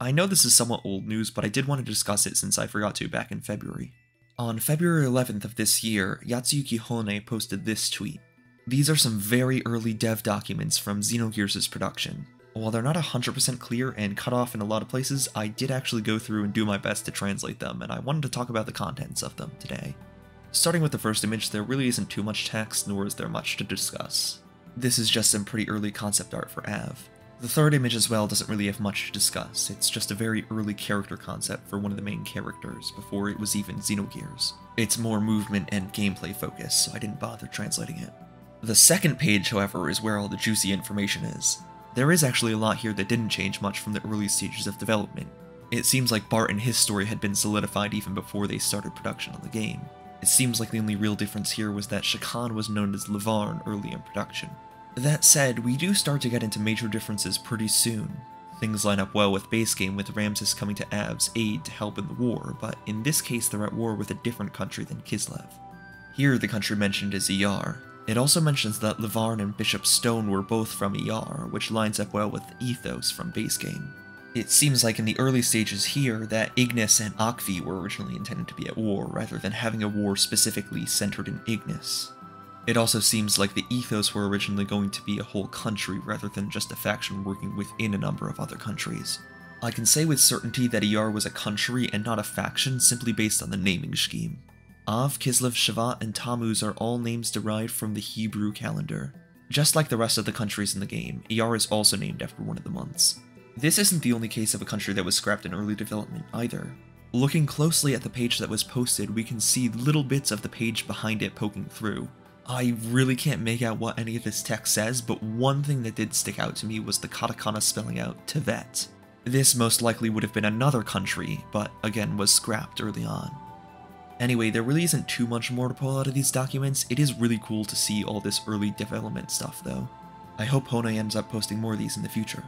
I know this is somewhat old news, but I did want to discuss it since I forgot to back in February. On February 11th of this year, Yatsuyuki Hone posted this tweet. These are some very early dev documents from Xenogears' production. While they're not 100% clear and cut off in a lot of places, I did actually go through and do my best to translate them, and I wanted to talk about the contents of them today. Starting with the first image, there really isn't too much text, nor is there much to discuss. This is just some pretty early concept art for Av. The third image as well doesn't really have much to discuss, it's just a very early character concept for one of the main characters, before it was even Xenogears. It's more movement and gameplay focused, so I didn't bother translating it. The second page, however, is where all the juicy information is. There is actually a lot here that didn't change much from the early stages of development. It seems like Bart and his story had been solidified even before they started production on the game. It seems like the only real difference here was that Shakan was known as Lavarn early in production. That said, we do start to get into major differences pretty soon. Things line up well with base game, with Ramses coming to Av's aid to help in the war, but in this case they're at war with a different country than Kislev. Here the country mentioned is ER. It also mentions that Lavarn and Bishop Stone were both from ER, which lines up well with Ethos from base game. It seems like in the early stages here that Ignis and Akvi were originally intended to be at war, rather than having a war specifically centered in Ignis. It also seems like the Ethos were originally going to be a whole country rather than just a faction working within a number of other countries. I can say with certainty that ER was a country and not a faction simply based on the naming scheme. Av, Kislev, Shavat, and Tammuz are all names derived from the Hebrew calendar. Just like the rest of the countries in the game, ER is also named after one of the months. This isn't the only case of a country that was scrapped in early development either. Looking closely at the page that was posted, we can see little bits of the page behind it poking through. I really can't make out what any of this text says, but one thing that did stick out to me was the katakana spelling out Tibet. This most likely would have been another country, but again was scrapped early on. Anyway, there really isn't too much more to pull out of these documents. It is really cool to see all this early development stuff though. I hope Hone ends up posting more of these in the future.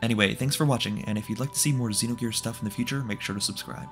Anyway, thanks for watching, and if you'd like to see more Xenogears stuff in the future, make sure to subscribe.